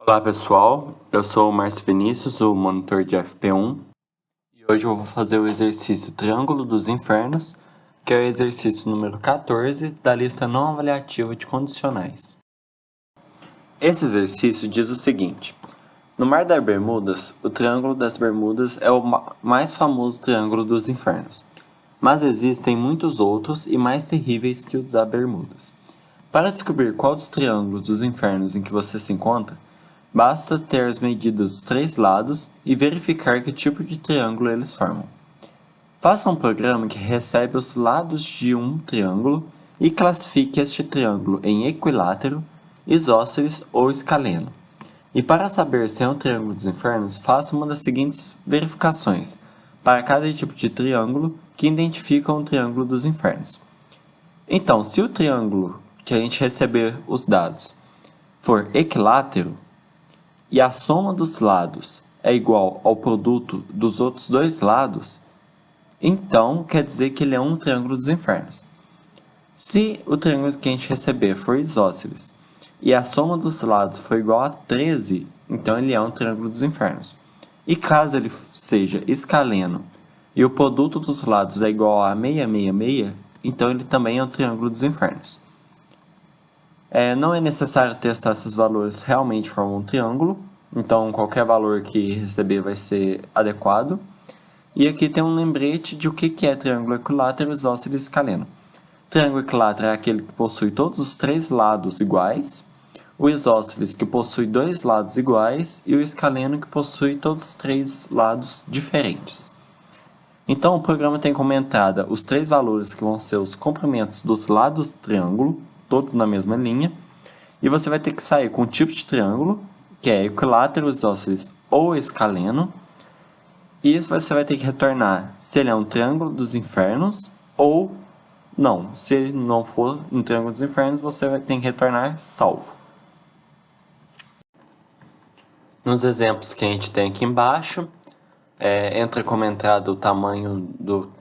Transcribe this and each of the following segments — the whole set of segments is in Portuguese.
Olá pessoal, eu sou o Márcio Vinícius, o monitor de FP1, e hoje eu vou fazer o exercício Triângulo dos Infernos, que é o exercício número 14 da lista não avaliativa de condicionais. Esse exercício diz o seguinte: no Mar das Bermudas, o Triângulo das Bermudas é o mais famoso Triângulo dos Infernos, mas existem muitos outros e mais terríveis que o das Bermudas. Para descobrir qual dos triângulos dos infernos em que você se encontra, basta ter as medidas dos três lados e verificar que tipo de triângulo eles formam. Faça um programa que recebe os lados de um triângulo e classifique este triângulo em equilátero, isósceles ou escaleno. E para saber se é um triângulo dos infernos, faça uma das seguintes verificações para cada tipo de triângulo que identifica um triângulo dos infernos. Então, se o triângulo que a gente receber os dados for equilátero, e a soma dos lados é igual ao produto dos outros dois lados, então quer dizer que ele é um triângulo dos infernos. Se o triângulo que a gente receber for isósceles e a soma dos lados for igual a 13, então ele é um triângulo dos infernos. E caso ele seja escaleno e o produto dos lados é igual a 666, então ele também é um triângulo dos infernos. Não é necessário testar se os valores realmente formam um triângulo, então qualquer valor que receber vai ser adequado. E aqui tem um lembrete de o que é triângulo equilátero, isósceles e escaleno. Triângulo equilátero é aquele que possui todos os três lados iguais, o isósceles que possui dois lados iguais e o escaleno que possui todos os três lados diferentes. Então o programa tem como entrada os três valores que vão ser os comprimentos dos lados do triângulo, todos na mesma linha, e você vai ter que sair com o tipo de triângulo, que é equilátero, isósceles ou escaleno, e isso você vai ter que retornar se ele é um triângulo dos infernos ou não. Se ele não for um triângulo dos infernos, você vai ter que retornar salvo. Nos exemplos que a gente tem aqui embaixo, entra como entrada o tamanho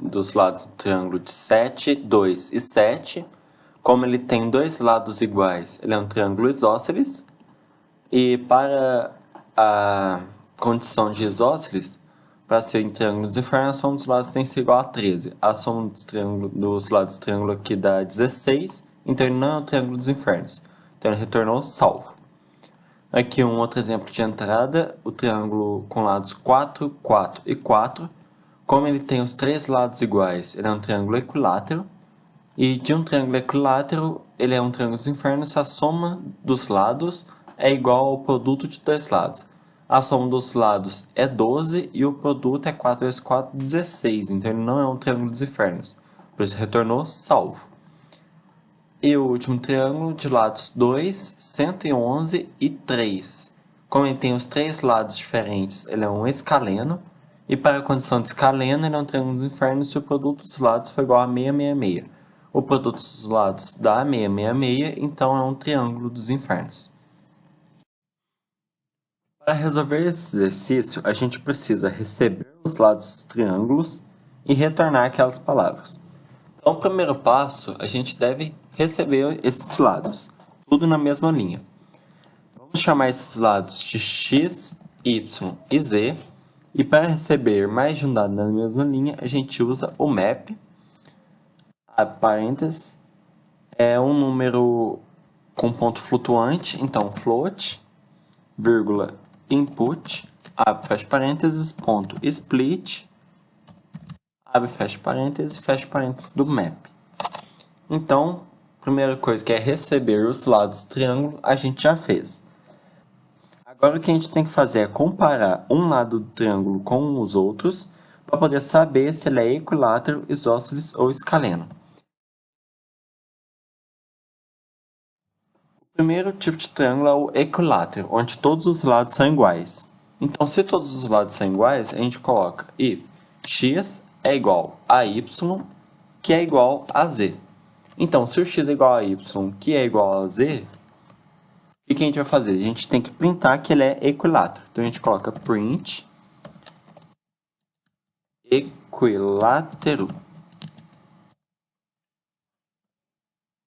dos lados do triângulo de 7, 2 e 7. Como ele tem dois lados iguais, ele é um triângulo isósceles. E para a condição de isósceles, para ser em triângulo dos infernos, a soma dos lados tem que ser igual a 13. A soma dos lados do triângulo aqui dá 16, então ele não é um triângulo dos infernos. Então ele retornou salvo. Aqui um outro exemplo de entrada, o triângulo com lados 4, 4 e 4. Como ele tem os três lados iguais, ele é um triângulo equilátero. E de um triângulo equilátero, ele é um triângulo dos infernos se a soma dos lados é igual ao produto de dois lados. A soma dos lados é 12 e o produto é 4 vezes 4, 16. Então ele não é um triângulo dos infernos. Por isso retornou salvo. E o último triângulo de lados 2, 111 e 3. Como ele tem os três lados diferentes, ele é um escaleno. E para a condição de escaleno, ele é um triângulo dos infernos se o produto dos lados for igual a 666. O produto dos lados dá 666, então é um triângulo dos infernos. Para resolver esse exercício, a gente precisa receber os lados dos triângulos e retornar aquelas palavras. Então, o primeiro passo, a gente deve receber esses lados, tudo na mesma linha. Vamos chamar esses lados de x, y e z, e para receber mais de um dado na mesma linha, a gente usa o map. A parênteses é um número com ponto flutuante, então float, vírgula, input, abre, fecha parênteses, ponto, split, abre, fecha parênteses do map. Então, a primeira coisa que é receber os lados do triângulo, a gente já fez. Agora o que a gente tem que fazer é comparar um lado do triângulo com os outros, para poder saber se ele é equilátero, isósceles ou escaleno. O primeiro tipo de triângulo é o equilátero, onde todos os lados são iguais. Então, se todos os lados são iguais, a gente coloca if x é igual a y, que é igual a z. Então, se o x é igual a y, que é igual a z, o que a gente vai fazer? A gente tem que printar que ele é equilátero. Então, a gente coloca print equilátero.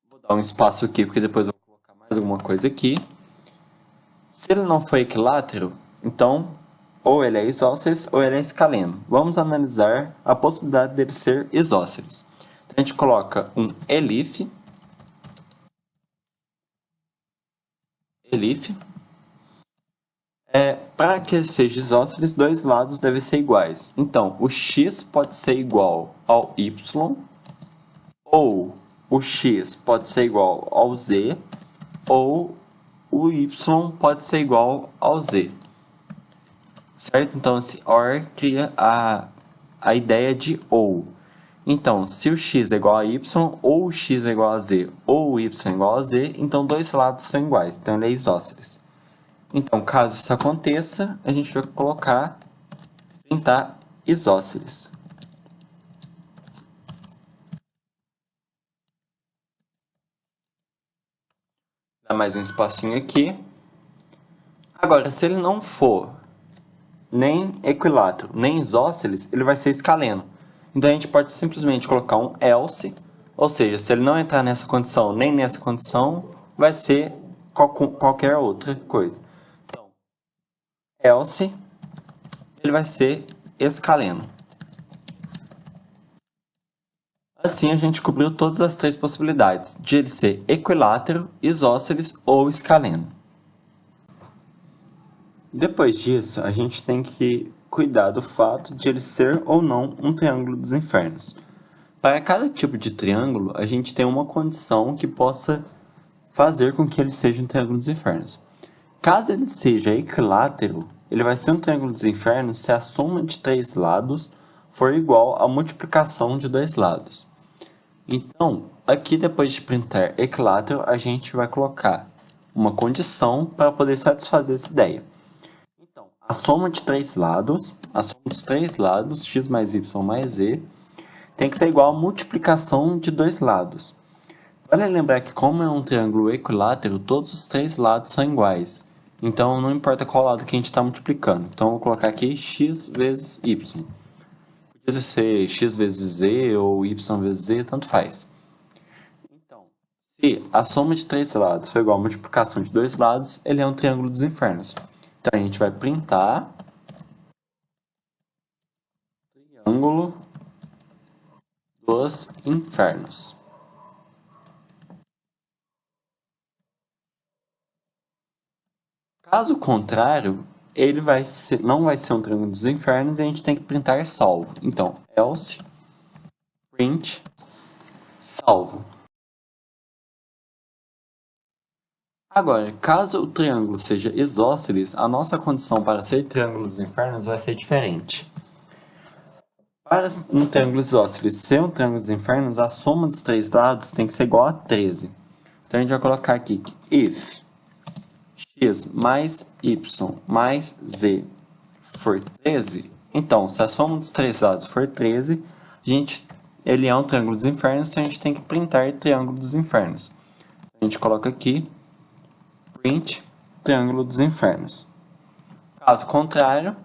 Vou dar um espaço aqui, porque depois eu vou colocar mais alguma coisa aqui. Se ele não for equilátero, então ou ele é isósceles ou ele é escaleno. Vamos analisar a possibilidade dele ser isósceles. Então, a gente coloca um elif. Para que ele seja isósceles, dois lados devem ser iguais. Então, o x pode ser igual ao y, ou o x pode ser igual ao z, ou o y pode ser igual ao z. Certo? Então, esse OR cria a ideia de ou. Então, se o x é igual a y, ou o x é igual a z, ou o y é igual a z, então dois lados são iguais. Então, ele é isósceles. Então, caso isso aconteça, a gente vai printar isósceles. Dá mais um espacinho aqui. Agora, se ele não for nem equilátero, nem isósceles, ele vai ser escaleno. Então, a gente pode simplesmente colocar um else, ou seja, se ele não entrar nessa condição nem nessa condição, vai ser qualquer outra coisa. Então, else, ele vai ser escaleno. Assim, a gente cobriu todas as três possibilidades, de ele ser equilátero, isósceles ou escaleno. Depois disso, a gente tem que cuidar do fato de ele ser ou não um triângulo dos infernos. Para cada tipo de triângulo, a gente tem uma condição que possa fazer com que ele seja um triângulo dos infernos. Caso ele seja equilátero, ele vai ser um triângulo dos infernos se a soma de três lados for igual à multiplicação de dois lados. Então, aqui depois de printar equilátero, a gente vai colocar uma condição para poder satisfazer essa ideia. Então, a soma de três lados, a soma dos três lados, x mais y mais z, tem que ser igual à multiplicação de dois lados. Vale lembrar que como é um triângulo equilátero, todos os três lados são iguais. Então, não importa qual lado que a gente está multiplicando. Então, eu vou colocar aqui x vezes y. Podia ser x vezes z ou y vezes z, tanto faz. Então, se a soma de três lados for igual à multiplicação de dois lados, ele é um triângulo dos infernos. Então, a gente vai printar triângulo dos infernos. Caso contrário, ele não vai ser um triângulo dos infernos e a gente tem que printar salvo. Então, else print salvo. Agora, caso o triângulo seja isósceles, a nossa condição para ser triângulo dos infernos vai ser diferente. Para um triângulo isósceles ser um triângulo dos infernos, a soma dos três lados tem que ser igual a 13. Então, a gente vai colocar aqui que if x mais y mais z for 13, então, se a soma dos três lados for 13, ele é um triângulo dos infernos, então a gente tem que printar triângulo dos infernos. A gente coloca aqui, print triângulo dos infernos. Caso contrário,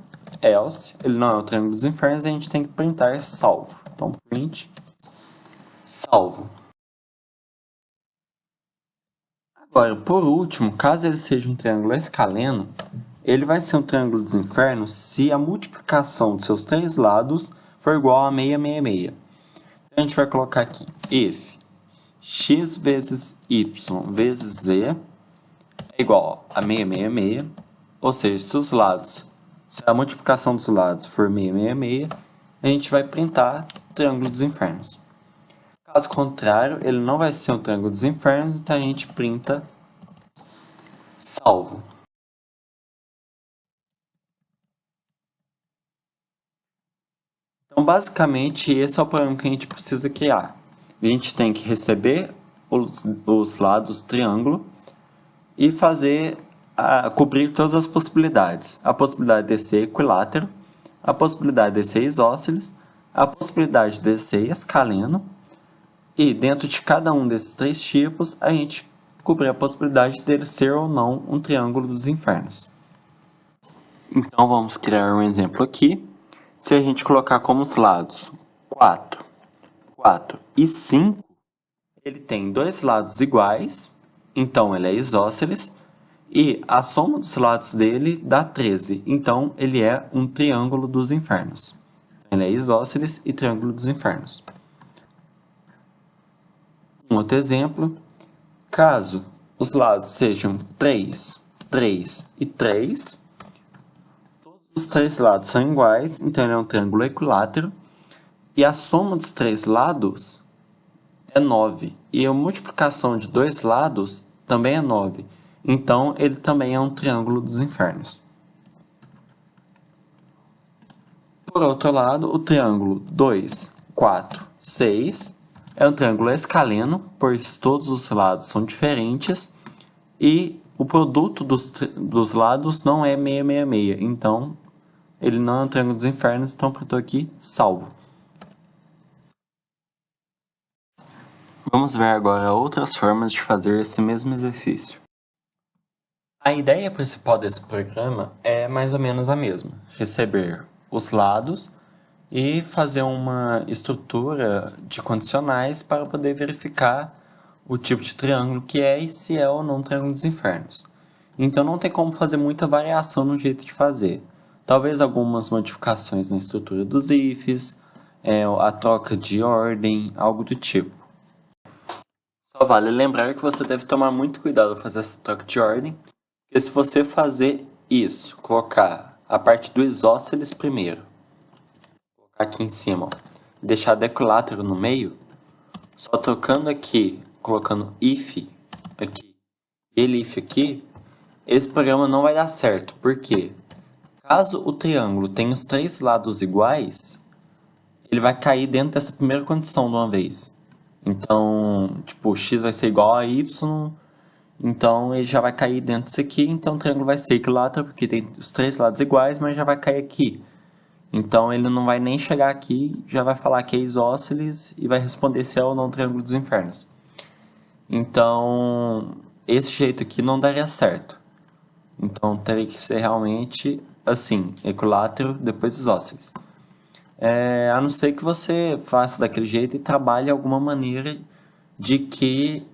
else, ele não é um triângulo dos infernos, a gente tem que printar salvo. Então, print salvo. Agora, por último, caso ele seja um triângulo escaleno, ele vai ser um triângulo dos infernos se a multiplicação de seus três lados for igual a 666. Então, a gente vai colocar aqui if x vezes y vezes z é igual a 666, ou seja, se a multiplicação dos lados for 666, a gente vai printar triângulo dos infernos. Caso contrário, ele não vai ser um triângulo dos infernos, então a gente printa salvo. Então, basicamente, esse é o problema que a gente precisa criar. A gente tem que receber os lados triângulo e cobrir todas as possibilidades. A possibilidade de ser equilátero, a possibilidade de ser isósceles, a possibilidade de ser escaleno, e dentro de cada um desses três tipos, a gente cobrir a possibilidade dele ser ou não um triângulo dos infernos. Então, vamos criar um exemplo aqui. Se a gente colocar como os lados 4, 4 e 5, ele tem dois lados iguais, então ele é isósceles, E a soma dos lados dele dá 13. Então, ele é um triângulo dos infernos. Ele é isósceles e triângulo dos infernos. Um outro exemplo. Caso os lados sejam 3, 3 e 3, todos os três lados são iguais, então ele é um triângulo equilátero. E a soma dos três lados é 9. E a multiplicação de dois lados também é 9. Então, ele também é um triângulo dos infernos. Por outro lado, o triângulo 2, 4, 6 é um triângulo escaleno, pois todos os lados são diferentes e o produto dos lados não é 666. Então, ele não é um triângulo dos infernos, então eu estou aqui salvo. Vamos ver agora outras formas de fazer esse mesmo exercício. A ideia principal desse programa é mais ou menos a mesma: receber os lados e fazer uma estrutura de condicionais para poder verificar o tipo de triângulo que é e se é ou não um triângulo dos infernos. Então não tem como fazer muita variação no jeito de fazer. Talvez algumas modificações na estrutura dos ifs, a troca de ordem, algo do tipo. Só vale lembrar que você deve tomar muito cuidado ao fazer essa troca de ordem, porque se você fazer isso, colocar a parte do isósceles primeiro, colocar aqui em cima, ó, deixar do equilátero no meio, só trocando aqui, colocando if aqui e elif aqui, esse programa não vai dar certo. Por quê? Caso o triângulo tenha os três lados iguais, ele vai cair dentro dessa primeira condição de uma vez. Então, tipo, x vai ser igual a y, então ele já vai cair dentro disso aqui, então o triângulo vai ser equilátero, porque tem os três lados iguais, mas já vai cair aqui. Então ele não vai nem chegar aqui, já vai falar que é isósceles e vai responder se é ou não o triângulo dos infernos. Então, esse jeito aqui não daria certo. Então teria que ser realmente assim, equilátero, depois isósceles. A não ser que você faça daquele jeito e trabalhe alguma maneira de que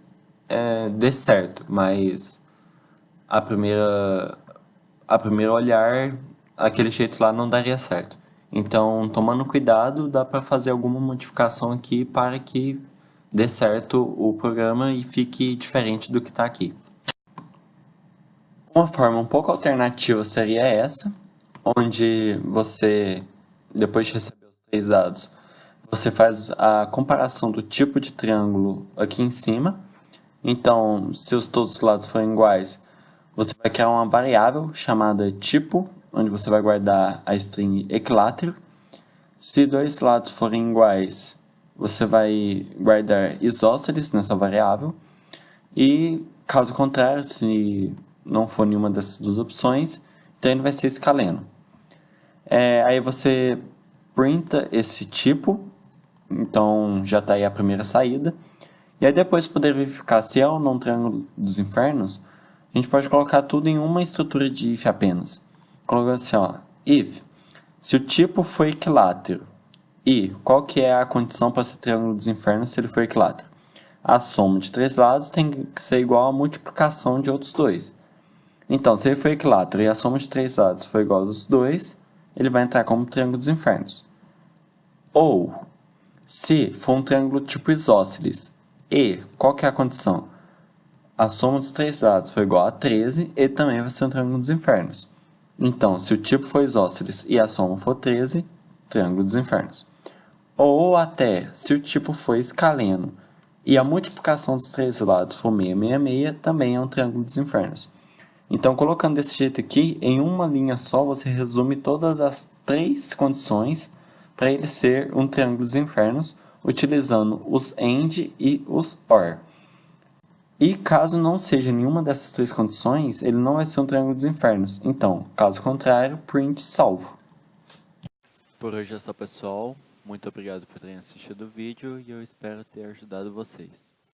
dê certo, mas a primeiro olhar, aquele jeito lá não daria certo. Então, tomando cuidado, dá para fazer alguma modificação aqui para que dê certo o programa e fique diferente do que está aqui. Uma forma um pouco alternativa seria essa, onde você, depois de receber os três dados, você faz a comparação do tipo de triângulo aqui em cima. Então, se todos os lados forem iguais, você vai criar uma variável chamada tipo, onde você vai guardar a string equilátero. Se dois lados forem iguais, você vai guardar isósceles nessa variável. E, caso contrário, se não for nenhuma dessas duas opções, então ele vai ser escaleno. Aí você printa esse tipo, então já está aí a primeira saída. E aí depois, poder verificar se é ou não um triângulo dos infernos, a gente pode colocar tudo em uma estrutura de if apenas. Colocando assim, ó, if, se o tipo for equilátero, e qual que é a condição para ser triângulo dos infernos se ele for equilátero? A soma de três lados tem que ser igual à multiplicação de outros dois. Então, se ele for equilátero e a soma de três lados for igual aos dois, ele vai entrar como triângulo dos infernos. Ou, se for um triângulo tipo isósceles, e qual que é a condição? A soma dos três lados for igual a 13, ele também vai ser um triângulo dos infernos. Então, se o tipo for isósceles e a soma for 13, triângulo dos infernos. Ou até, se o tipo for escaleno e a multiplicação dos três lados for 666, também é um triângulo dos infernos. Então, colocando desse jeito aqui, em uma linha só, você resume todas as três condições para ele ser um triângulo dos infernos, utilizando os AND e os OR. E caso não seja nenhuma dessas três condições, ele não vai ser um triângulo dos infernos. Então, caso contrário, print salvo. Por hoje é só, pessoal. Muito obrigado por terem assistido o vídeo e eu espero ter ajudado vocês.